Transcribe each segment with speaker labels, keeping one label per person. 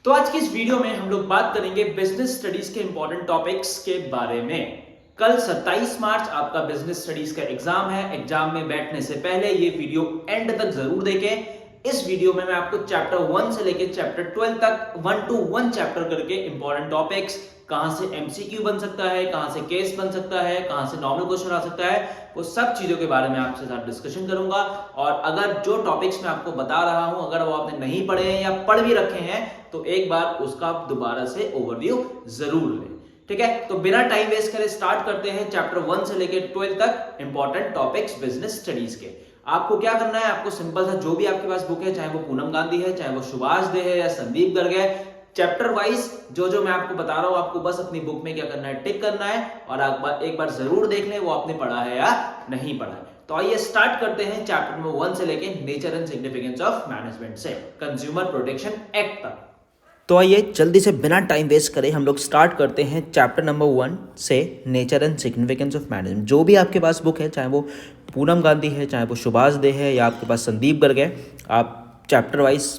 Speaker 1: तो आज की इस वीडियो में हम लोग बात करेंगे बिजनेस स्टडीज के इंपॉर्टेंट टॉपिक्स के बारे में। कल 27 मार्च आपका बिजनेस स्टडीज का एग्जाम है। एग्जाम में बैठने से पहले ये वीडियो एंड तक जरूर देखें। इस वीडियो में मैं आपको चैप्टर 1 से लेकर चैप्टर 12 तक 1 to 1 चैप्टर करके इंपॉर्टेंट टॉपिक्स, कहां से एमसीक्यू बन सकता है, कहां से केस बन सकता है, कहां से नॉर्मल क्वेश्चन आ सकता है, वो सब चीजों के बारे में आपसे साथ डिस्कशन करूंगा। और अगर जो टॉपिक्स मैं आपको बता रहा हूं अगर वो आपने नहीं पढ़े हैं या पढ़ भी रखे हैं तो एक बार उसका आप दोबारा से ओवरव्यू जरूर लें। ठीक है, तो बिना टाइम वेस्ट करे स्टार्ट करते हैं चैप्टर 1 से लेकर 12 तक इंपॉर्टेंट टॉपिक्स बिजनेस स्टडीज के। आपको क्या करना है, आपको सिंपल सा जो भी आपके पास बुक है, चाहे वो पूनम गांधी है, चाहे वो सुभाष दे है या संदीप गर्ग है, चैप्टर वाइज जो मैं आपको बता रहा हूं आपको बस अपनी बुक में क्या करना है, टिक करना है और एक बार जरूर देख लें वो आपने पढ़ा है या नहीं पढ़ा है। तो आइए स्टार्ट करते हैं चैप्टर नंबर 1 से लेके nature and significance of management से कंज्यूमर प्रोटेक्शन एक्ट तक।
Speaker 2: तो आइए जल्दी से बिना टाइम वेस्ट करे हम लोग स्टार्ट करते हैं चैप्टर नंबर 1 से nature and significance of management. जो भी आपके पास बुक है, चाहे वो पूनम गांधी है, चाहे वो सुभाष दे है या आपके पास संदीप गर्ग है, आप चैप्टर वाइज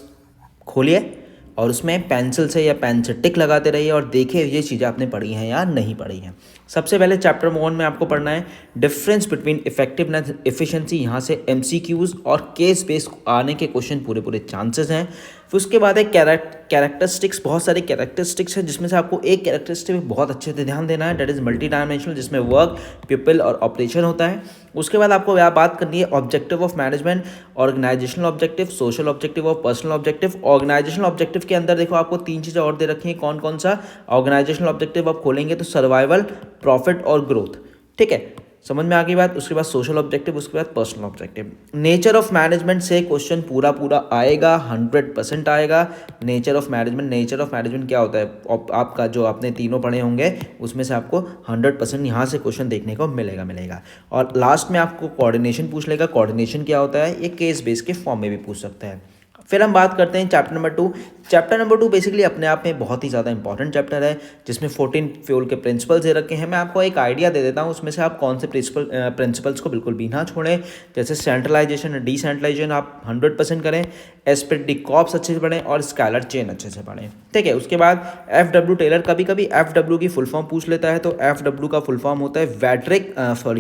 Speaker 2: खोलिए और उसमें पेंसिल से या पेन से टिक लगाते रहिए और देखिए ये चीज़ें आपने पढ़ी हैं या नहीं पढ़ी हैं। सबसे पहले चैप्टर नंबर 1 में आपको पढ़ना है डिफरेंस बिटवीन इफेक्टिवनेस एफिशिएंसी। यहाँ से एमसीक्यूज और केस बेस्ड आने के क्वेश्चन पूरे चांसेस हैं। फिर उसके बाद है कैरेक्टरिस्टिक्स। बहुत सारे कैरेक्टरिस्टिक्स हैं जिसमें से आपको एक कैरेक्टरिस्टिक बहुत अच्छे से ध्यान देना है, डेट इज मल्टी डायमेंशनल, जिसमें वर्क, पीपल और ऑपरेशन होता है। उसके बाद आपको बात करनी है objective of management, organisational objective, social objective और पर्सनल ऑब्जेक्टिव। ऑर्गेनाइजेशनल ऑब्जेक्टिव के अंदर देखो आपको 3 चीज़ें और दे रखी हैं। कौन कौन सा ऑर्गेनाइजेशनल ऑब्जेक्टिव आप खोलेंगे तो सर्वाइवल, प्रॉफिट और ग्रोथ। ठीक है, समझ में आ गई बात। उसके बाद सोशल ऑब्जेक्टिव, उसके बाद personal objective. Nature of management से क्वेश्चन पूरा आएगा, 100% आएगा। नेचर ऑफ मैनेजमेंट क्या होता है, आपका जो आपने तीनों पढ़े होंगे उसमें से आपको 100% यहाँ से क्वेश्चन देखने को मिलेगा। और लास्ट में आपको कोऑर्डिनेशन पूछ लेगा। कोऑर्डिनेशन क्या होता है, ये केस बेस के फॉर्म में भी पूछ सकता है। फिर हम बात करते हैं chapter number 2। Chapter number 2 basically अपने आप में बहुत ही ज़्यादा इंपॉर्टेंट चैप्टर है, जिसमें 14 फ्यूल के प्रिंसिपल्स दे रखे हैं। मैं आपको एक आइडिया दे देता हूँ, उसमें से आप कौन से प्रिंसिपल्स को बिल्कुल भी ना छोड़ें। जैसे सेंट्रलाइजेशन, डिसेंट्रलाइजेशन आप 100% करें, एस्पेक्ट डी कॉप्स अच्छे से पढ़ें और स्केलर चेन अच्छे से पढ़ें। ठीक है, उसके बाद FW टेलर कभी FW की फुल फॉर्म पूछ लेता है, तो FW का फुल फॉर्म होता है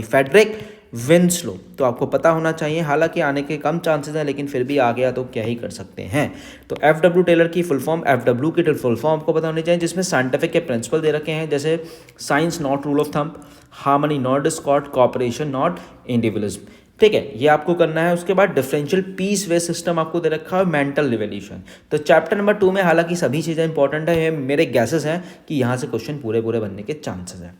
Speaker 2: फेडरिक विंस्लो। तो आपको पता होना चाहिए, हालांकि आने के कम चांसेस हैं लेकिन फिर भी आ गया तो क्या ही कर सकते हैं। तो FW टेलर की फुल फॉर्म, FW की फुल फॉर्म आपको पता होनी चाहिए, जिसमें साइंटिफिक के प्रिंसिपल दे रखे हैं, जैसे science not rule of thumb, harmony not discord, cooperation not individualism. ठीक है, ये आपको करना है। उसके बाद डिफरेंशियल पीस वे सिस्टम आपको दे रखा है, मेंटल रिवोल्यूशन। तो चैप्टर नंबर 2 में हालांकि सभी चीज़ें इंपॉर्टेंट है, मेरे गैसेस हैं कि यहाँ से क्वेश्चन पूरे बनने के चांसेस हैं।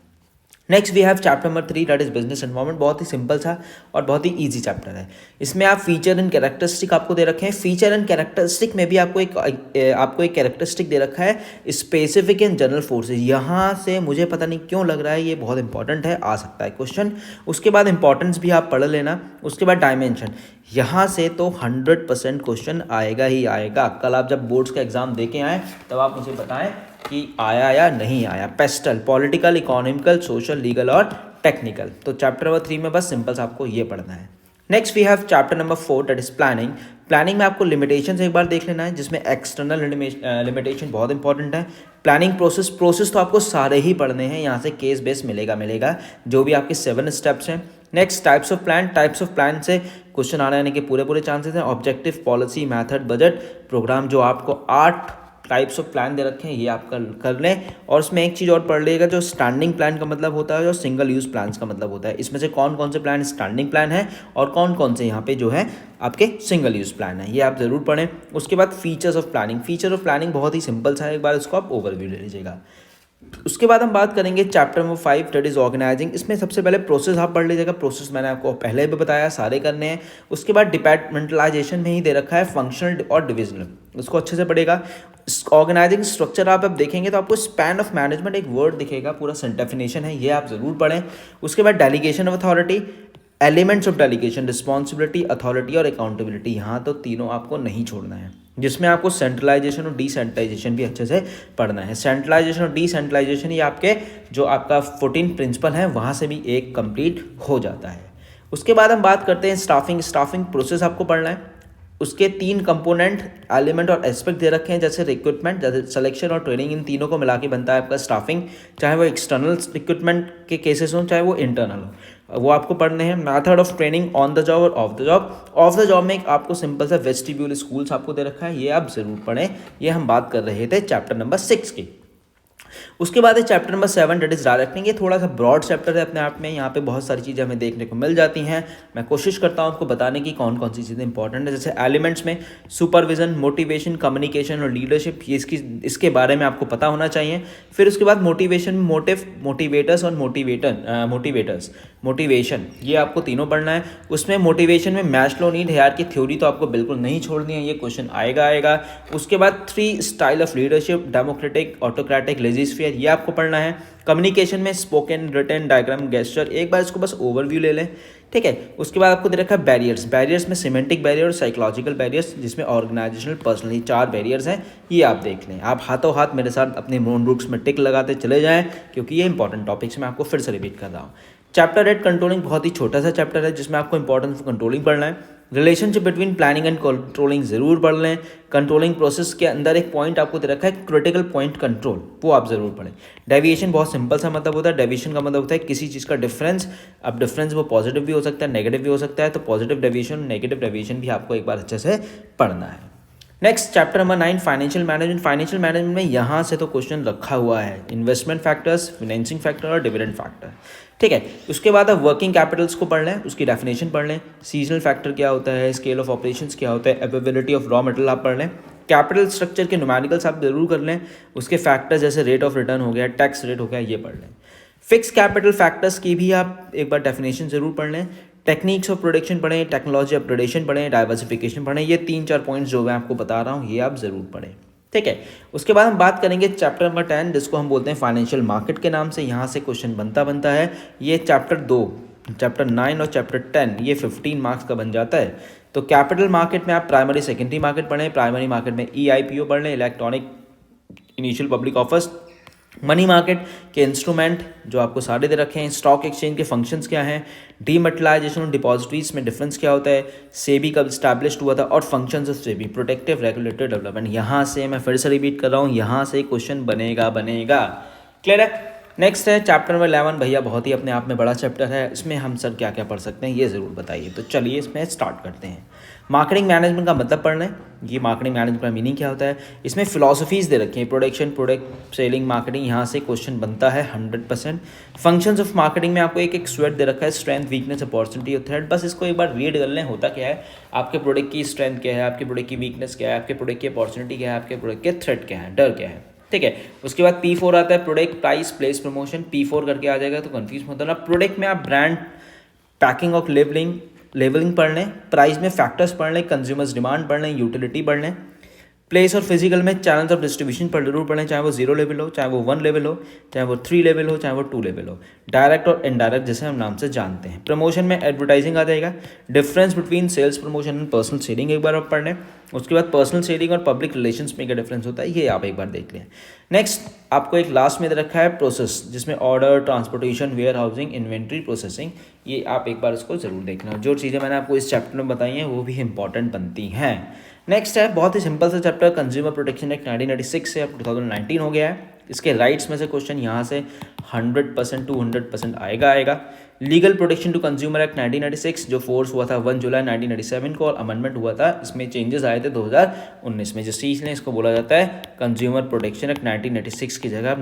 Speaker 2: Next we have chapter number 3, that is business environment. बहुत ही सिंपल सा और बहुत ही इजी चैप्टर है। इसमें आप फीचर एंड कैरेक्टरिस्टिक आपको दे रखे हैं। फीचर एंड कैरेक्टरिस्टिक में भी आपको एक कैरेक्टरिस्टिक दे रखा है, स्पेसिफिक एंड जनरल फोर्सेज। यहाँ से मुझे पता नहीं क्यों लग रहा है ये बहुत इंपॉर्टेंट है, आ सकता है क्वेश्चन। उसके बाद इंपॉर्टेंस भी आप पढ़ लेना। उसके बाद डायमेंशन, यहाँ से तो 100% क्वेश्चन आएगा ही आएगा। कल आप जब बोर्ड्स का एग्जाम दे के आए तब आप मुझे बताएं कि आया या नहीं आया। PESTEL, political, economical, social, legal और टेक्निकल। तो चैप्टर नंबर 3 में बस सिंपल आपको ये पढ़ना है। Next we have chapter number 4, that is planning. Planning में आपको लिमिटेशन एक बार देख लेना है, जिसमें एक्सटर्नल लिमिटेशन बहुत इंपॉर्टेंट है। प्लानिंग प्रोसेस तो आपको सारे ही पढ़ने हैं, यहाँ से केस बेस मिलेगा जो भी आपके 7 स्टेप्स हैं। नेक्स्ट टाइप्स ऑफ प्लान से क्वेश्चन आने के पूरे चांसेस हैं। Objective, policy, method, budget, programme, जो आपको 8 टाइप्स ऑफ प्लान दे रखे हैं ये आप कर लें। और उसमें एक चीज़ और पढ़ लीजिएगा, जो स्टैंडिंग प्लान का मतलब होता है और सिंगल यूज़ प्लान्स का मतलब होता है। इसमें से कौन कौन से प्लान स्टैंडिंग प्लान है और कौन कौन से यहाँ पे जो है आपके सिंगल यूज़ प्लान है, ये आप ज़रूर पढ़ें। उसके बाद फीचर्स ऑफ प्लानिंग बहुत ही सिंपल सा है, एक बार इसको आप ओवरव्यू ले लीजिएगा। उसके बाद हम बात करेंगे chapter number 5, that is organising. इसमें सबसे पहले प्रोसेस आप पढ़ लीजिएगा। प्रोसेस मैंने आपको पहले भी बताया, सारे करने हैं। उसके बाद डिपार्टमेंटलाइजेशन में ही दे रखा है फंक्शनल और डिविजनल, उसको अच्छे से पढ़ेगा। ऑर्गेनाइजिंग स्ट्रक्चर आप देखेंगे तो आपको स्पैन ऑफ मैनेजमेंट एक वर्ड दिखेगा, पूरा डेफिनेशन है, ये आप जरूर पढ़ें। उसके बाद delegation of authority, elements of delegation, responsibility, authority और अकाउंटेबिलिटी। यहाँ तो तीनों आपको नहीं छोड़ना है, जिसमें आपको सेंट्रलाइजेशन और डिसेंट्रलाइजेशन भी अच्छे से पढ़ना है। सेंट्रलाइजेशन और डिसेंट्रलाइजेशन ये आपके जो आपका 14 प्रिंसिपल हैं वहाँ से भी एक कंप्लीट हो जाता है। उसके बाद हम बात करते हैं स्टाफिंग प्रोसेस आपको पढ़ना है। उसके 3 कंपोनेंट एलिमेंट और एस्पेक्ट दे रखे हैं, जैसे रिक्रूटमेंट, जैसे सिलेक्शन और ट्रेनिंग, इन तीनों को मिला के बनता है आपका स्टाफिंग, चाहे वो एक्सटर्नल रिक्रूटमेंट के केसेस हों चाहे वो इंटरनल हो, वो आपको पढ़ने हैं। Method of training on the job और off the job. Off the job में एक आपको सिंपल सा वेस्टिब्यूल स्कूल्स आपको दे रखा है, ये आप ज़रूर पढ़ें। ये हम बात कर रहे थे चैप्टर नंबर 6 की। उसके बाद है chapter number 7 that is directing. ये थोड़ा सा ब्रॉड चैप्टर है अपने आप में, यहाँ पे बहुत सारी चीज़ें हमें देखने को मिल जाती हैं। मैं कोशिश करता हूँ आपको बताने की कौन कौन सी चीज़ें इंपॉर्टेंट है। जैसे एलिमेंट्स में सुपरविजन, मोटिवेशन, कम्युनिकेशन और लीडरशिप, ये इसके बारे में आपको पता होना चाहिए। फिर उसके बाद मोटिवेशन, मोटिवेटर्स और मोटिवेशन, ये आपको तीनों पढ़ना है। उसमें मोटिवेशन में मैस्लो नीड हेयर की थ्योरी तो आपको बिल्कुल नहीं छोड़नी है, ये क्वेश्चन आएगा। उसके बाद 3 style of leadership, democratic, autocratic, laissez-faire, ये आपको पढ़ना है। कम्युनिकेशन में स्पोकन, रिटन, डायग्राम, गेस्चर, एक बार इसको बस ओवरव्यू ले लें, ठीक है। उसके बाद आपको दे रखा है बैरियर्स में सिमेंटिक बैरियर और साइकोलॉजिकल बैरियर्स, जिसमें ऑर्गेनाइजेशनल, पर्सनली 4 बैरियर्स हैं, ये आप देख लें। आप हाथों हाथ मेरे साथ अपने नोटबुक्स में टिक लगाते चले जाएं, क्योंकि ये इंपॉर्टेंट टॉपिक्स मैं आपको फिर से रिपीट कर रहा हूँ। चैप्टर 8 कंट्रोलिंग बहुत ही छोटा सा चैप्टर है, जिसमें आपको इंपॉर्टेंस ऑफ कंट्रोलिंग पढ़ना है। Relationship between planning and controlling जरूर पढ़ लें। कंट्रोलिंग प्रोसेस के अंदर एक पॉइंट आपको दे रखा है क्रिटिकल पॉइंट कंट्रोल, वो आप जरूर पढ़ें। डेविएशन बहुत सिंपल सा मतलब होता है, डेविएशन का मतलब होता है किसी चीज़ का डिफरेंस। अब डिफरेंस वो पॉजिटिव भी हो सकता है, नेगेटिव भी हो सकता है, तो पॉजिटिव डेविएशन, नेगेटिव डेविएशन भी आपको एक बार अच्छे से पढ़ना है। Next chapter number 9 financial management. Financial management में यहाँ से तो क्वेश्चन रखा हुआ है, इन्वेस्टमेंट फैक्टर्स, फाइनेंसिंग फैक्टर और डिविडेंड फैक्टर, ठीक है। उसके बाद आप वर्किंग कैपिटल्स को पढ़ लें, उसकी डेफिनेशन पढ़ लें। सीजनल फैक्टर क्या होता है, स्केल ऑफ ऑपरेशंस क्या होता है, अवेलेबिलिटी ऑफ रॉ मटेरियल आप पढ़ लें। कैपिटल स्ट्रक्चर के न्यूमेरिकल्स आप जरूर कर लें। उसके फैक्टर्स जैसे रेट ऑफ रिटर्न हो गया, टैक्स रेट हो गया, ये पढ़ लें। फिक्स कैपिटल फैक्टर्स की भी आप एक बार डेफिनेशन जरूर पढ़ लें। टेक्निक्स ऑफ प्रोडक्शन पढ़ें, टेक्नोलॉजी अपग्रेडेशन पढ़ें, डाइवर्सिफिकेशन पढ़ें, ये 3-4 पॉइंट्स जो मैं आपको बता रहा हूँ ये आप ज़रूर पढ़ें, ठीक है। उसके बाद हम बात करेंगे चैप्टर नंबर 10, जिसको हम बोलते हैं फाइनेंशियल मार्केट के नाम से। यहाँ से क्वेश्चन बनता है। ये चैप्टर 2, चैप्टर 9 और चैप्टर 10 ये 15 मार्क्स का बन जाता है। तो कैपिटल मार्केट में आप प्राइमरी सेकेंडरी मार्केट पढ़ें। प्राइमरी मार्केट में EIPO पढ़ लें, electronic initial public offers. Money market के इंस्ट्रूमेंट जो आपको सारे दे रखे हैं। स्टॉक एक्सचेंज के फंक्शंस क्या हैं, डीमेटलाइजेशन और डिपॉजिटरीज में डिफरेंस क्या होता है, सेबी कब स्टैब्लिश्ड हुआ था और functions of SEBI, protective regulatory development. यहाँ से मैं फिर से रिपीट कर रहा हूँ, यहाँ से क्वेश्चन बनेगा। क्लियर है। नेक्स्ट है चैप्टर नंबर 11। भैया बहुत ही अपने आप में बड़ा चैप्टर है, इसमें हम सर क्या क्या पढ़ सकते हैं ये ज़रूर बताइए। तो चलिए इसमें स्टार्ट करते हैं। मार्केटिंग मैनेजमेंट का मतलब पढ़ना है, ये मार्केटिंग मैनेजमेंट का मीनिंग क्या होता है। इसमें फिलॉसफीज़ दे रखी हैं, प्रोडक्शन, प्रोडक्ट, सेलिंग, मार्केटिंग, यहाँ से क्वेश्चन बनता है 100%। फंक्शंस ऑफ मार्केटिंग में आपको एक स्वेट दे रखा है, स्ट्रेंथ, वीकनेस, अपॉर्चुनिटी और थ्रेट। बस इसको एक बार रीड कर लें, होता क्या है, आपके प्रोडक्ट की स्ट्रेंथ क्या है, आपके प्रोडक्ट की वीकनेस क्या है, आपके प्रोडक्ट की अपॉर्चुनिटी क्या है, आपके प्रोडक्ट के थ्रेट क्या है, डर क्या है, ठीक है। उसके बाद P4 आता है, product, price, place, promotion. P4 करके आ जाएगा तो कंफ्यूज मत होना। प्रोडक्ट में आप ब्रांड, पैकिंग और लेवलिंग पढ़ लें। प्राइस में फैक्टर्स पढ़ लें, कंज्यूमर्स डिमांड पढ़ लें, यूटिलिटी पढ़ लें। प्लेस और फिजिकल में चैनल्स ऑफ डिस्ट्रीब्यूशन पर जरूर पढ़ें, चाहे वो 0 लेवल हो, चाहे वो 1 लेवल हो, चाहे वो 3 लेवल हो, चाहे वो 2 लेवल हो। डायरेक्ट और इनडायरेक्ट जैसे हम नाम से जानते हैं। प्रमोशन में एडवर्टाइजिंग आ जाएगा। Difference between sales promotion and personal selling एक बार आप पढ़ लें। उसके बाद पर्सनल सेलिंग और पब्लिक रिलेशंस में क्या डिफरेंस होता है ये आप एक बार देख लें। नेक्स्ट आपको एक लास्ट में दे रखा है प्रोसेस, जिसमें order, transportation, warehousing, inventory, processing, ये आप एक बार उसको ज़रूर देखना। जो चीज़ें मैंने आपको इस चैप्टर में बताई हैं वो भी इंपॉर्टेंट बनती हैं। नेक्स्ट है बहुत ही सिंपल सा चैप्टर, कंज्यूमर प्रोटेक्शन एक्ट 1996 से अब 2019 हो गया है। इसके राइट्स में से क्वेश्चन यहाँ से 100% 200% आएगा। Legal protection to consumer act 1996 जो फोर्स हुआ था 1 जुलाई 1997 को, और अमेंडमेंट हुआ था, इसमें चेंजेस आए थे 2019 में, जिस चीज़ ने इसको बोला जाता है कंज्यूमर प्रोटेक्शन एक्ट 1996 की जगह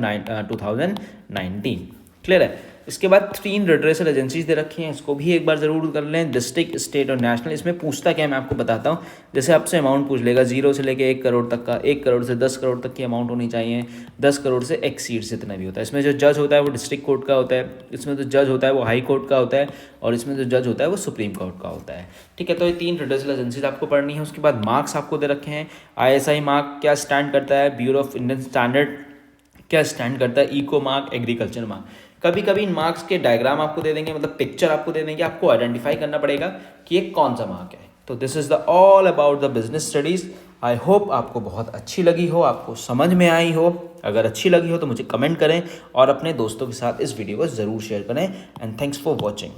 Speaker 2: 2019। क्लियर है। इसके बाद 3 रिड्रेसल एजेंसीज दे रखी हैं, इसको भी एक बार ज़रूर कर लें। डिस्ट्रिक्ट, स्टेट और नेशनल। इसमें पूछता क्या मैं आपको बताता हूँ। जैसे आपसे अमाउंट पूछ लेगा 0 से लेके 1 करोड़ तक का, 1 करोड़ से 10 करोड़ तक की अमाउंट होनी चाहिए, 10 करोड़ से एक्सीड से इतना भी होता है। इसमें जो जज होता है वो डिस्ट्रिक्ट कोर्ट का होता है, इसमें जो जज होता है वो हाई कोर्ट का होता है, और इसमें जो जज होता है वो सुप्रीम कोर्ट का होता है, ठीक है। तो ये 3 रिड्रेसल एजेंसीज आपको पढ़नी है। उसके बाद मार्क्स आपको दे रखे हैं। ISI मार्क क्या स्टैंड करता है, ब्यूरो ऑफ इंडियन स्टैंडर्ड क्या स्टैंड करता है, इको मार्क, एग्रीकल्चर मार्क। कभी कभी इन मार्क्स के डायग्राम आपको दे देंगे, मतलब पिक्चर आपको दे देंगे, आपको आइडेंटिफाई करना पड़ेगा कि ये कौन सा मार्क है। तो this is the all about the business studies. I hope आपको बहुत अच्छी लगी हो, आपको समझ में आई हो। अगर अच्छी लगी हो तो मुझे कमेंट करें और अपने दोस्तों के साथ इस वीडियो को ज़रूर शेयर करें। And thanks for watching.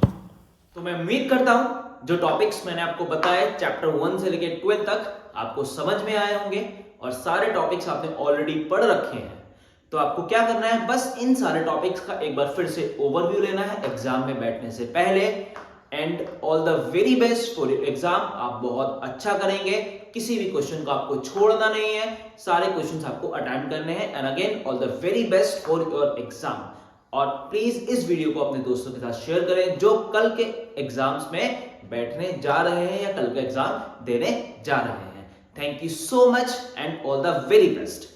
Speaker 1: तो मैं उम्मीद करता हूं जो टॉपिक्स मैंने आपको बताए चैप्टर 1 से लेकर 12 तक आपको समझ में आए होंगे और सारे टॉपिक्स आपने ऑलरेडी पढ़ रखे हैं। तो आपको क्या करना है, बस इन सारे टॉपिक्स का एक बार फिर से ओवरव्यू लेना है एग्जाम में बैठने से पहले। And all the very best for your exam. आप बहुत अच्छा करेंगे, किसी भी क्वेश्चन को आपको छोड़ना नहीं है, सारे क्वेश्चंस आपको अटेम्प्ट करने हैं। And again all the very best for your exam. और प्लीज इस वीडियो को अपने दोस्तों के साथ शेयर करें जो कल के एग्जाम्स में बैठने जा रहे हैं या कल का एग्जाम देने जा रहे हैं। Thank you so much and all the very best.